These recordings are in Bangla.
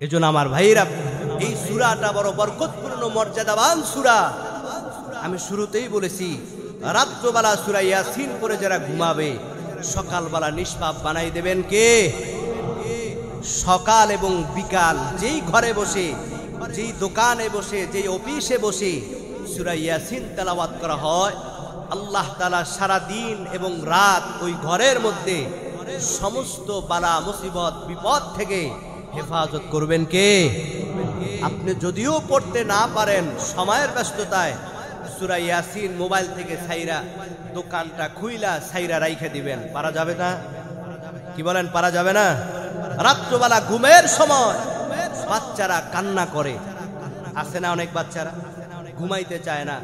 এজন্য আমার ভাইরা, এই সূরাটা বড় বরকতপূর্ণ মর্যাদাবান সূরা। আমি শুরুতেই বলেছি, রাত্রবেলা সূরা ইয়াসিন পড়ে যারা ঘুমাবে, সকালবেলা নিষ্পাপ বানাই দেবেন কে? সকাল এবং বিকাল যেই ঘরে বসে, যেই দোকানে বসে, যেই অফিসে বসে সূরা ইয়াসিন তেলাওয়াত করা হয়, আল্লাহ তাআলা সারা দিন এবং রাত ওই ঘরের মধ্যে সমস্ত বালা মুসিবত বিপদ থেকে হেফাজত করবেন কে? আপনি যদিও পড়তে না পারেন, সময়ের ব্যস্ততায় সূরা ইয়াসিন মোবাইল থেকে সাইরা দোকানটা খুইলা সাইরা রাইখা দিবেন, পারা যাবে না? কি বলেন, পারা যাবে না? রাত্রবেলা ঘুমের সময় বাচ্চারা কান্না করে, আছে না অনেক বাচ্চারা? ঘুমাইতে চায় না,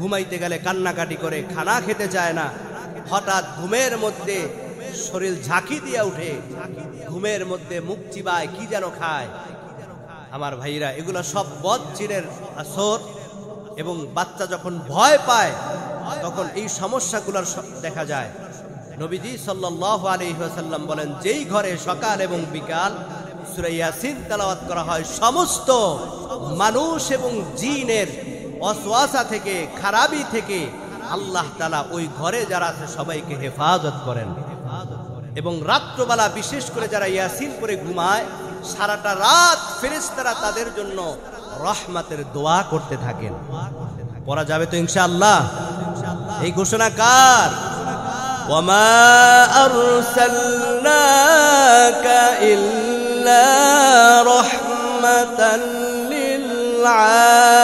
ঘুমাইতে গেলে কান্নাকাটি করে, খানা খেতে চায় না, হঠাৎ ঘুমের মধ্যে শরীর ঝাঁকি দিয়ে উঠে, ঘুমের মধ্যে মুখ চিবায়, কি যেন খায়। আমার ভাইরা, এগুলো সব বদজিনের আসর। এবং বাচ্চা যখন ভয় পায় তখন এই সমস্যাগুলোর দেখা যায়। নবীজি সাল্লাল্লাহু আলাইহি ওয়াসাল্লাম বলেন, যেই ঘরে সকাল এবং বিকাল সূরা ইয়াসিন তেলাওয়াত করা হয়, সমস্ত মানুষ এবং জিনের ওয়াসওয়াসা থেকে, খারাপি থেকে আল্লাহ তাআলা ওই ঘরে যারা আছে সবাইকে হেফাজত করেন। এবং রাত্রবেলা বিশেষ করে যারা ইয়াসিন পড়ে ঘুমায়, সারাটা রাত ফেরেশতারা তাদের জন্য রহমতের দোয়া করতে থাকেন। পড়া যাবে তো ইনশাআল্লাহ? এই ঘোষণা কার? ওয়ামা আরসালনাকা ইল্লা রাহমাতাল লিল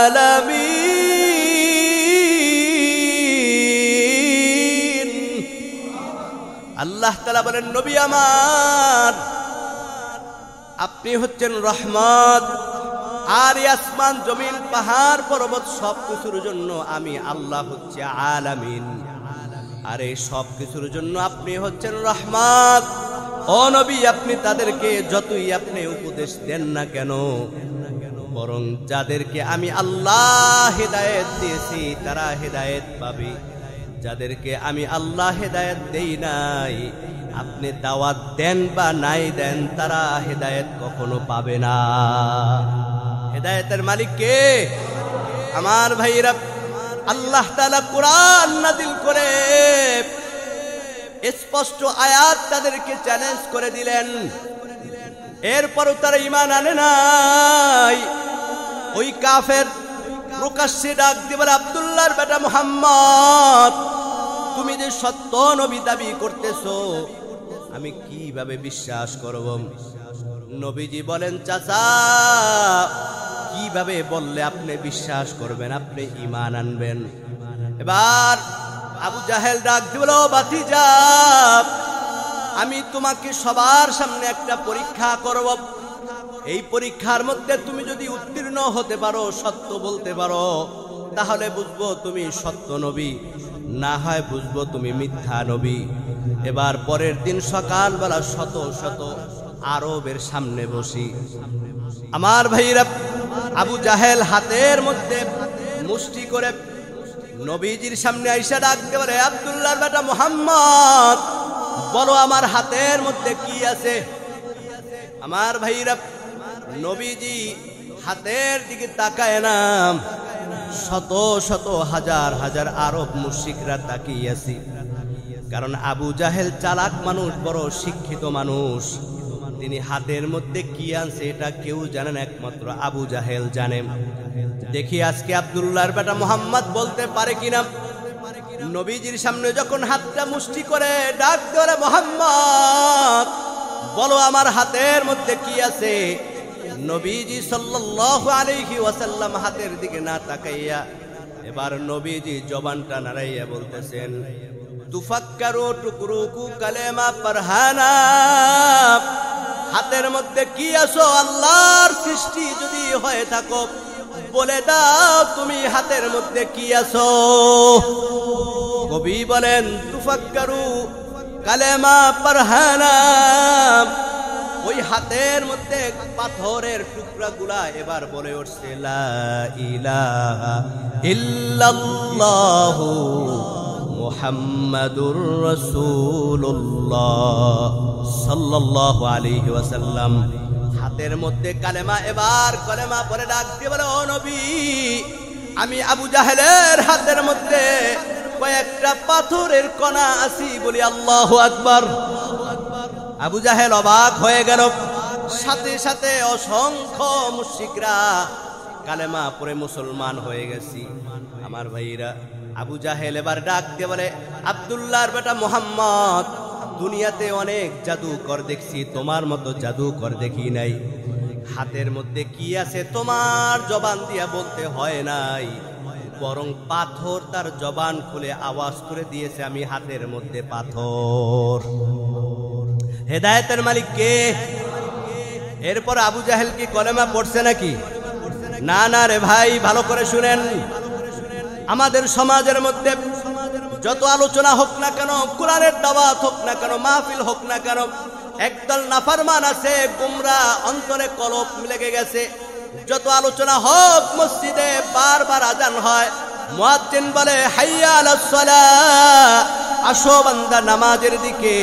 আলামিন। আল্লাহ তাআলা বলেন, নবী আমার, আপনি হচ্ছেন রহমত, আর আসমান জমিন পাহাড় পর্বত সব কিছুর জন্য আমি আল্লাহ হচ্ছে আলামিন। আর এই সব কিছুর জন্য আপনি হচ্ছেন রহমত। ও নবী, আপনি তাদেরকে যতই আপনি উপদেশ দেন না কেন, বরং যাদেরকে আমি আল্লাহ হেদায়েত দিয়েছি তারা হেদায়েত পাবে, যাদেরকে আমি আল্লাহ হেদায়েত দেই নাই, আপনি দাওয়াত দেন বা নাই দেন, তারা হেদায়েত কখনো পাবে না। হেদায়েতের মালিক কে? আমার ভাইরা, আল্লাহ তাআলা কোরআন নাযিল করে স্পষ্ট আয়াত তাদেরকে চ্যালেঞ্জ করে দিলেন। এরপরও তারা ঈমান আনে নাই। ওই কাফের প্রকাশ্যে ডাক দিয়ে বলে, আব্দুল্লাহর বেটা মুহাম্মদ, তুমি যে সত্য নবী দাবি করতেছো, আমি কিভাবে বিশ্বাস করব? নবীজি বলেন, চাচা, কিভাবে বললে আপনি বিশ্বাস করবেন, আপনি ঈমান আনবেন? এবার আবু জাহেল ডাক দিয়ে বলে, ও ভাতিজা, আমি তোমাকে সবার সামনে একটা পরীক্ষা করব। এই পরীক্ষার মধ্যে তুমি যদি উত্তীর্ণ হতে পারো, সত্য বলতে পারো, তাহলে বুঝবো তুমি সত্য নবী, না হয় বুঝবো তুমি মিথ্যা নবী। এবার পরের দিন সকালবেলা শত শত আরবের সামনে বসি, আমার ভাইরা, আবু জাহেল হাতের মধ্যে মুষ্টি করে নবীজির সামনে আইসা ডাকতে পারে, আব্দুল্লাহর বেটা মুহাম্মদ, বলো আমার হাতের মধ্যে কি আছে? আমার ভাইরা, নবীজি হাতের দিকে তাকায় না, শত শত হাজার হাজার আরব মুশরিকরা তাকিয়ে আছে। কারণ আবু জাহেল চালাক মানুষ, বড় শিক্ষিত মানুষ। তিনি হাতের মধ্যে কি আনছে এটা কেউ জানেন, একমাত্র আবু জাহেল জানে। দেখি আজকে আব্দুল্লাহর বেটা মুহাম্মদ বলতে পারে কিনা। নবীজির সামনে যখন হাতটা মুষ্টি করে ডাক ধরে, মুহাম্মদ, বলো আমার হাতের মধ্যে কি আছে? নবীজি সাল্লাল্লাহু আলাইহি ওয়াসাল্লাম হাতের দিকে না তাকাইয়া এবার নবীজি জবানটা নাড়াইয়া বলতেছেন, তুফাক্কারু টুকরুকু কালেমা পারহানা, হাতের মধ্যে কি আছো? আল্লাহর সৃষ্টি যদি হয়ে থাকো বলে দাও তুমি হাতের মধ্যে কি আছো? কবি বলেন, তুফাক্কারু কালেমা পারহানা, ওই হাতের মধ্যে পাথরের টুকরাগুলা এবার বলে উঠছে, লা ইলাহা ইল্লাল্লাহু মুহাম্মাদুর রাসূলুল্লাহ সাল্লাল্লাহু আলাইহি ওয়াসাল্লাম। হাত হাতের মধ্যে কালেমা, এবার কালেমা পরে ডাক দিয়ে বলে, ও নবী, আমি আবু জাহেলের হাতের মধ্যে কয়েকটা পাথরের কণা আছি, বলি আল্লাহু আকবার। আবু জাহেল অবাক হয়ে গেল। সাথে সাথে অসংখ্য মুশরিকরা কালেমা পড়ে মুসলমান হয়ে গেছি। আমার ভাইরা, আবু জাহেল এবার ডাক দিয়ে বলে, আব্দুল্লাহর বেটা মুহাম্মদ, দুনিয়াতে অনেক জাদুকর দেখছি, তোমার মতো জাদুকর দেখি নাই। হাতের মধ্যে কি আছে তোমার জবান দিয়া বলতে হয় নাই, বরং পাথর তার জবান খুলে আওয়াজ করে দিয়েছে, আমি হাতের মধ্যে পাথর। হেদায়েতের মালিক কে? এরপর আবু জাহেল কি কলেমা পড়ছে নাকি? না না রে ভাই, ভালো করে শুনেন। আমাদের সমাজের মধ্যে যত আলোচনা হোক না কেন, কোরআনের দাওয়াত হোক না কেন, মাহফিল হোক না কেন, একদল নাফরমান আছে, গুমরাহ, অন্তরে কলব লেগে গেছে। যত আলোচনা হোক, মসজিদে বারবার আজান হয়, মুয়াজ্জিন বলে হাইয়া আলাস সালাহ, আসো বান্দা নামাজের দিকে,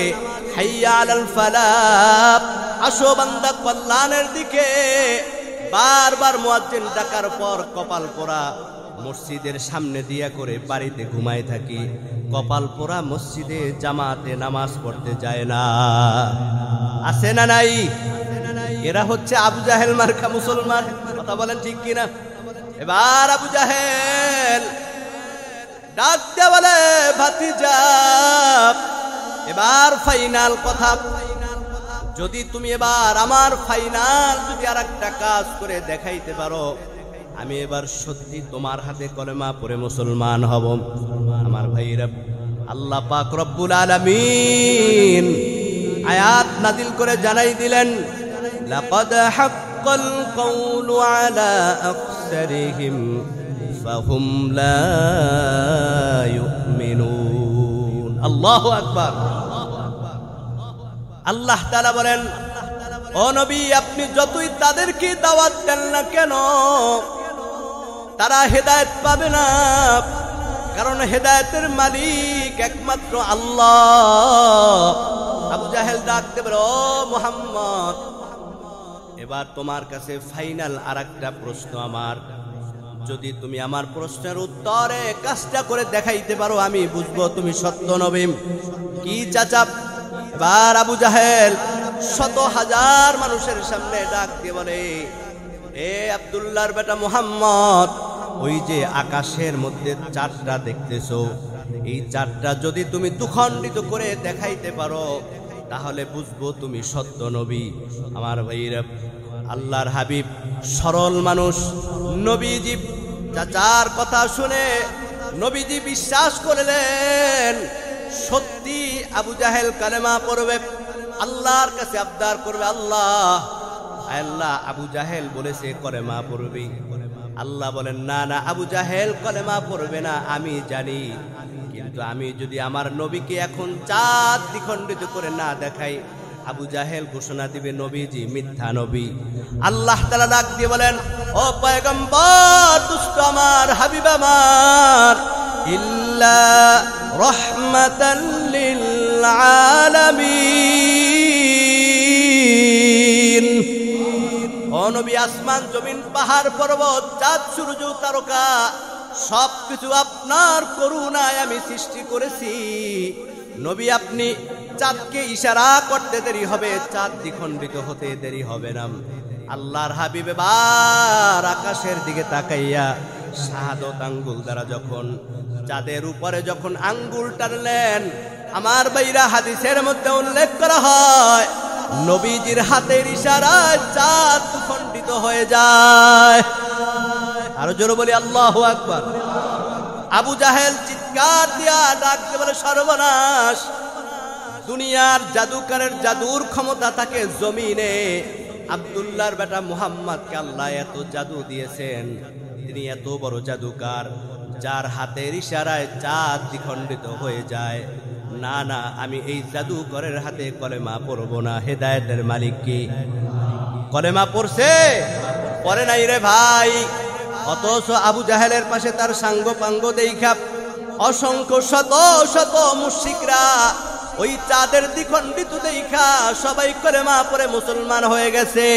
হাইয়া আলাল ফালাহ, আসো বান্দা কল্যাণের দিকে। বারবার মুয়াজ্জিন ডাকার পর কপাল পোড়া মসজিদের সামনে দিয়া করে বাড়িতে ঘুমায় থাকি, কপাল পোড়া মসজিদে জামাতে নামাজ পড়তে যায় না। আছে না নাই? এরা হচ্ছে আবু জাহেল মার্কা মুসলমান। কথা বলেন ঠিক কিনা? এবার আবু জাহেল ডাক দিয়ে বলে, ভাতিজা, এবার ফাইনাল কথা, যদি তুমি এবার আমার ফাইনাল যদি আর একটা কাজ করে দেখাইতে পারো, আমি এবার সত্যি তোমার হাতে কলেমা পড়ে মুসলমান হব। আমার ভাইরা, আল্লাহ পাক রব্বুল আলামিন আয়াত নাজিল করে জানাই দিলেন, লাকাদ হাক্কাল কওলু আলা আকসারিহিম ফাহুম লা ইউমিনুন। আল্লাহু আকবার। আল্লাহ তাআলা বলেন, ও নবী, আপনি যতই তাদেরকে দাওয়াত দেন না কেন, তারা হেদায়েত পাবে না, কারণ হেদায়েতের মালিক একমাত্র আল্লাহ। আবু জাহেল ডাকতে বলে, ও মুহাম্মদ, এবার তোমার কাছে ফাইনাল আরেকটা প্রশ্ন আমার, যদি তুমি আমার প্রশ্নের উত্তরে কাজটা করে দেখাইতে পারো, আমি বুঝবো তুমি সত্য নবী। কি চাচা? এবার আবু জাহেল শত হাজার মানুষের সামনে ডাক দিয়ে বলে, এ আব্দুল্লাহর বেটা মুহাম্মদ, ওই যে আকাশের মধ্যে চাঁদটা দেখতেছো, এই চাঁদটা যদি তুমি দুখণ্ডিত করে দেখাইতে পারো, তাহলে বুঝবো তুমি সত্য নবী। আমার ভাইরা, আল্লাহর হাবিব সরল মানুষ, নবীজি চাচার কথা শুনে নবীজি বিশ্বাস করলেন, সত্যি আবু জাহেল কালেমা পড়বে, আল্লাহর কাছে আবদার করবে, আল্লাহ আল্লাহ আবু জাহেল বলেছে কলেমা পড়বে। আল্লাহ বলেন, না না, আবু জাহেল কলেমা পড়বে না, আমি জানি, কিন্তু আমি যদি আমার নবীকে এখন চাঁদ দ্বিখণ্ডিত করে না দেখাই, আবু জাহেল ঘোষণা দিবে নবীজি মিথ্যা নবী। আল্লাহ তাআলা ডাক দিয়ে বলেন, ও পয়গম্বর, দুষ্ট আমার, হাবিব আমার, ইল্লা রাহমাতাল লিল আলামিন, ও নবী, আসমান জমিন পাহাড় পর্বত চাঁদ সূর্য তারকা সবকিছু আপনার করুণায় আমি সৃষ্টি করেছি। নবী, আপনি চাঁদকে ইশারা করতে দেরি হবে, চাঁদ দ্বিখণ্ডিত হতে দেরি হবে না। আল্লাহর হাবিব এবার আকাশের দিকে তাকাইয়া শাহাদত আঙ্গুল দ্বারা যখন চাঁদের উপরে যখন আঙ্গুল টানলেন, আমার ভাইরা, হাদিসের মধ্যে উল্লেখ করা হয়, নবীজির হাতের ইশারায় চাঁদ দ্বিখণ্ডিত হয়ে যায়। আরো জোরে বলি আল্লাহু আকবার। আবু জাহেল চিৎকার দিয়া ডাকতে বলে, সর্বনাশ, দুনিয়ার জাদুকারের জাদুর ক্ষমতা থাকে জমিনে, আব্দুল্লাহর বেটা মুহাম্মদকে আল্লাহ এত জাদু দিয়েছেন, তিনি এত বড় জাদুকার, যার হাতের ইশারায় চাঁদ দ্বিখণ্ডিত হয়ে যায়। না না, আমি এই জাদুকরের হাতে কলেমা পড়ব না। হেদায়েতের মালিক কি? কলেমা পড়ছে? পড়ে নাই রে ভাই। অথচ আবু জাহেলের পাশে তার সাঙ্গ পাঙ্গ দেখা অসংখ্য শত শত মুশরিকরা ওই চাঁদের দ্বিখণ্ডিত দেখা সবাই কলেমা পড়ে মুসলমান হয়ে গেছে।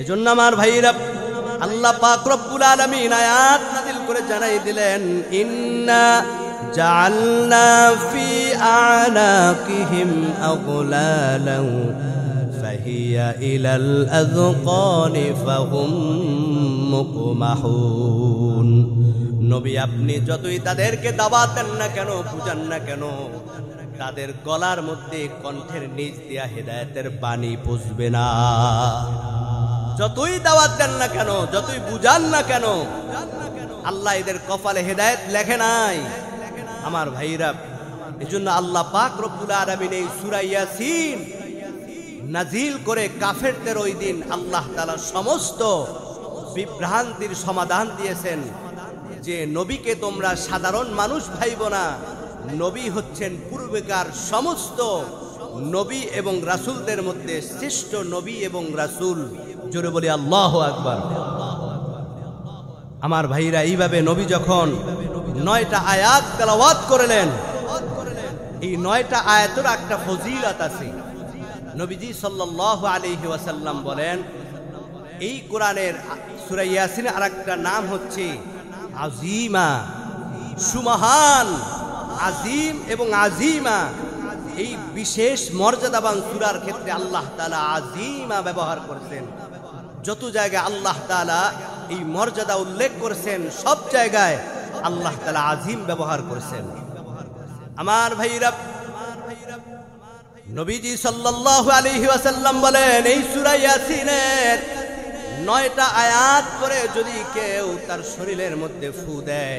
এজন্য আমার ভাইরা আল্লাহ পাক রব্বুল আলামিন আয়াত নাযিল করে জানাই দিলেন, ইন্না জাআলনা ফি আনাকিহিম আগলালান ফাহিয়া ইলাল আযকানি ফাহুম মুকমাহুন। নবী আপনি যতই তাদেরকে দাওয়াত দেন না কেন, বুঝান না কেন, তাদের গলার মধ্যে কণ্ঠের নিচ দিয়া হেদায়েতের বাণী পৌঁছবে না। যতই দাওয়াত দেন না কেন, যতই বুঝান না কেন, আল্লাহ এদের কপালে হেদায়েত লেখে নাই আমার ভাইরা। এজন্য আল্লাহ পাক রব্বুল আলামিন এই সূরা ইয়াসিন নাজিল করে কাফেরদের ওই দিন আল্লাহ তাআলা সমস্ত বিভ্রান্তির সমাধান দিয়েছেন যে নবীকে তোমরা সাধারণ মানুষ ভাইব না, নবী হচ্ছেন পূর্বেকার সমস্ত নবী এবং রাসূলদের মধ্যে শ্রেষ্ঠ নবী এবং রাসূল। জোরে বলি আল্লাহু আকবার। আমার ভাইরা এইভাবে নবী যখন 9টা আয়াত তেলাওয়াত করলেন, এই 9টা আয়াতের একটা ফজিলত আছে। নবীজি সাল্লাল্লাহু আলাইহি ওয়াসাল্লাম বলেন, এই কোরআনের সূরা ইয়াসিনের আরেকটা নাম হচ্ছে আজিমা, সুমহান, আজিম এবং আজিমা। এই বিশেষ মর্যাদাবান সূরার ক্ষেত্রে আল্লাহ তাআলা আজিমা ব্যবহার করেছেন। যত জায়গায় আল্লাহ তাআলা এই মর্যাদা উল্লেখ করেছেন, সব জায়গায় আল্লাহ তাআলা আজিম ব্যবহার করেছেন। আমার ভাইরা, নবীজি সাল্লাল্লাহু আলাইহি ওয়াসাল্লাম বলেন, এই সূরা ইয়াসিনের 9টা আয়াত পরে যদি কেউ তার শরীরের মধ্যে ফু দেয়,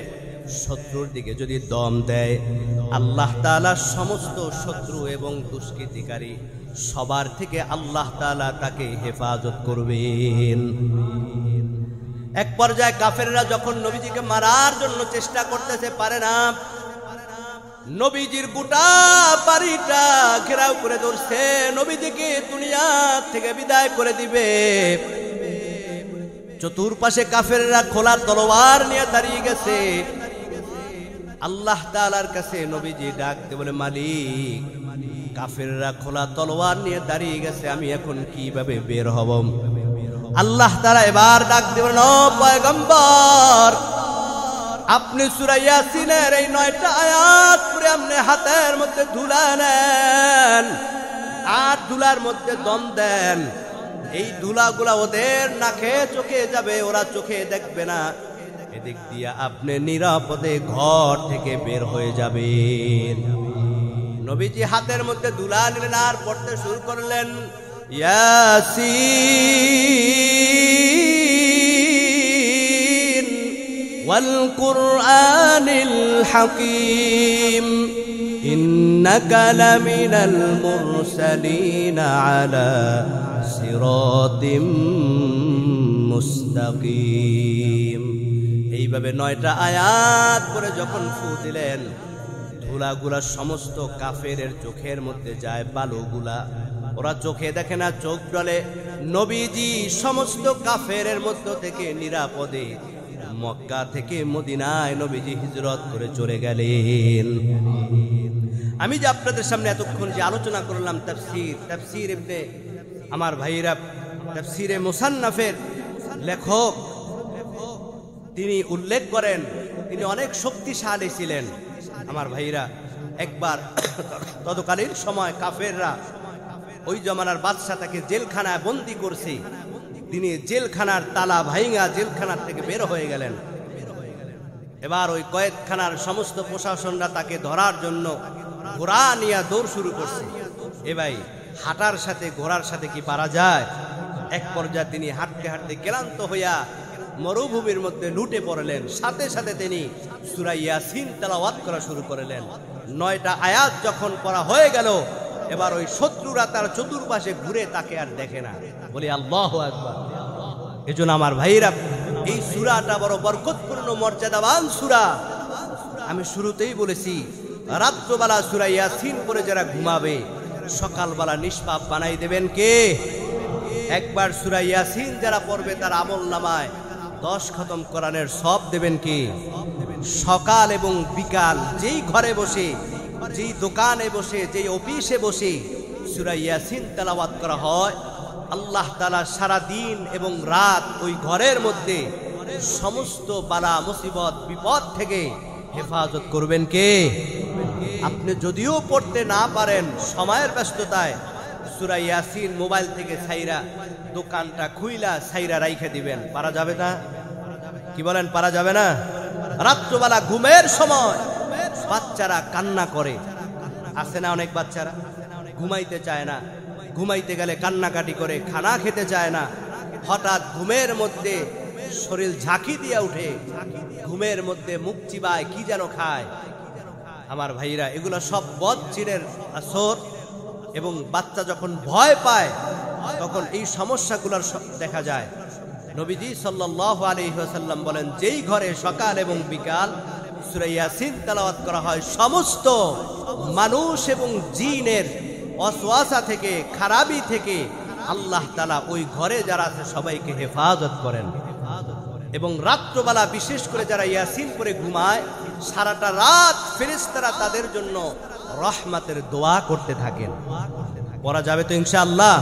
শত্রুর দিকে যদি দম দেয়, আল্লাহ তাআলা সমস্ত শত্রু এবং দুষ্কৃতিকারী সবার থেকে আল্লাহ তাআলা তাকে হেফাজত করবেন। এক পর্যায়ে কাফেররা যখন নবীজিকে মারার জন্য চেষ্টা করতেছে, পারে না, নবীজির গোটা বাড়িটা ঘেরাও করে ধরছে, নবীজিকে দুনিয়া থেকে বিদায় করে দিবে। চতুর্পাশে কাফেররা খোলা তলোয়ার নিয়ে দাঁড়িয়ে গেছে। আল্লাহ তাআলার কাছে নবীজি ডাকতে বলে, মালিক, কাফেররা খোলা তলোয়ার নিয়ে দাঁড়িয়ে গেছে, আমি এখন কিভাবে বের হব? আল্লাহ তাআলা এবার ডাকতে বলেন, ও পয়গম্বর, আপনি সূরা ইয়াসিনের এই 9টা আয়াত পড়ে আপনি হাতের মধ্যে ধুলা নেন আর ধুলার মধ্যে দম দেন। এই ধুলাগুলা ওদের নাকে চোখে যাবে, ওরা চোখে দেখবে না। এদিক দিয়ে আপনি নিরাপদে ঘর থেকে বের হয়ে যাবেন। নবীজি হাতের মধ্যে ধুলা নিলেন আর পড়তে শুরু করলেন, ইয়াসিন ওয়াল কুরআনিল হাকীম ইন্নাকা লামিনাল মুরসালিন আলা সিরাতিম মুস্তাকিম। এইভাবে 9টা আয়াত করে যখন ফু দিলেন, ধুলাগুলা সমস্ত কাফেরের চোখের মধ্যে যায়, বালুগুলা ওরা চোখে দেখে না, চোখ ডলে। নবীজি সমস্ত কাফেরের মধ্য থেকে নিরাপদে মক্কা থেকে মদিনায় নবীজি হিজরত করে চলে গেলেন। আমি যে আপনাদের সামনে এতক্ষণ যে আলোচনা করলাম তাফসীর ইবনে, আমার ভাইরা, তাফসীরে মুসান্নাফের লেখক তিনি উল্লেখ করেন, তিনি অনেক শক্তিশালী ছিলেন। আমার ভাইরা, একবার তৎকালীন সময় কাফেররা, ওই জমানার বাদশা তাকে জেলখানায় বন্দী করছে। তিনি জেলখানার তালা ভাঙা জেলখানার থেকে বের হয়ে গেলেন। এবার ওই কয়েদখানার সমস্ত প্রশাসনরা তাকে ধরার জন্য ঘোড়া নিয়ে দৌড় শুরু করছে। এ ভাই, হাঁটার সাথে ঘোড়ার সাথে কি পারা যায়? এক পর্যায়ে তিনি হাঁটতে হাঁটতে ক্লান্ত হইয়া মরুভূমির মধ্যে লুটে পড়লেন। সাথে সাথে তিনি সূরা ইয়াসিন তেলাওয়াত করা শুরু করলেন। 9টা আয়াত যখন পড়া হয়ে গেল, এবার ওই শত্রুরা তার চতুর্পাশে ঘুরে তাকে আর দেখে না। বলি আল্লাহু আকবার। এজন্য আমার ভাইরা, এই সূরাটা বড় বরকতপূর্ণ মর্যাদাবান সূরা। আমি শুরুতেই বলেছি, রাত্রবেলা সূরা ইয়াসিন পড়ে যারা ঘুমাবে, সকালবেলা নিষ্পাপ বানাই দেবেন কে? একবার সূরা ইয়াসিন যারা পড়বে তার আমলনামায় 10 খতম কোরআনের সওয়াব দেবেন কি? সকাল এবং বিকাল যেই ঘরে বসে যেই দোকানে বসে, যেই অফিসে বসে সূরা ইয়াসিন তেলাওয়াত করা হয়, আল্লাহ তাআলা সারা দিন এবং রাত ওই ঘরের মধ্যে সমস্ত বালা মুসিবত বিপদ থেকে হেফাজত করবেন কে? আপনি যদিও পড়তে না পারেন, সময়ের ব্যস্ততায় সূরা ইয়াসিন মোবাইল থেকে ছাইরা দোকানটা খুইলা ছাইরা রাইখে দিবেন, পারা যাবে না? কি বলেন, পারা যাবে না? রাত্রবেলা ঘুমের সময় বাচ্চারা কান্না করে, আছে না অনেক বাচ্চারা ঘুমাইতে চায় না, ঘুমাইতে গেলে কান্নাকাটি করে, খানা খেতে চায় না, হঠাৎ ঘুমের মধ্যে শরীর ঝাঁকি দিয়ে উঠে, ঘুমের মধ্যে মুখ চিবায়, কি যেন খায়। আমার ভাইরা, এগুলো সব বদজিনের আসর, এবং বাচ্চা যখন ভয় পায় তখন এই সমস্যাগুলোর দেখা যায়। নবীজি সাল্লাল্লাহু আলাইহি ওয়াসাল্লাম বলেন, যেই ঘরে সকাল এবং বিকাল সূরা ইয়াসিন তেলাওয়াত করা হয়, সমস্ত মানুষ এবং জিনের ওয়াসওয়াসা থেকে, খারাপি থেকে আল্লাহ তাআলা ওই ঘরে যারা আছে সবাইকে হেফাজত করেন। এবং রাত্রবেলা বিশেষ করে যারা ইয়াসিন পড়ে ঘুমায়, সারাটা রাত ফেরেশতারা তাদের জন্য রহমতের দোয়া করতে থাকেন। পড়া যাবে তো ইনশাআল্লাহ?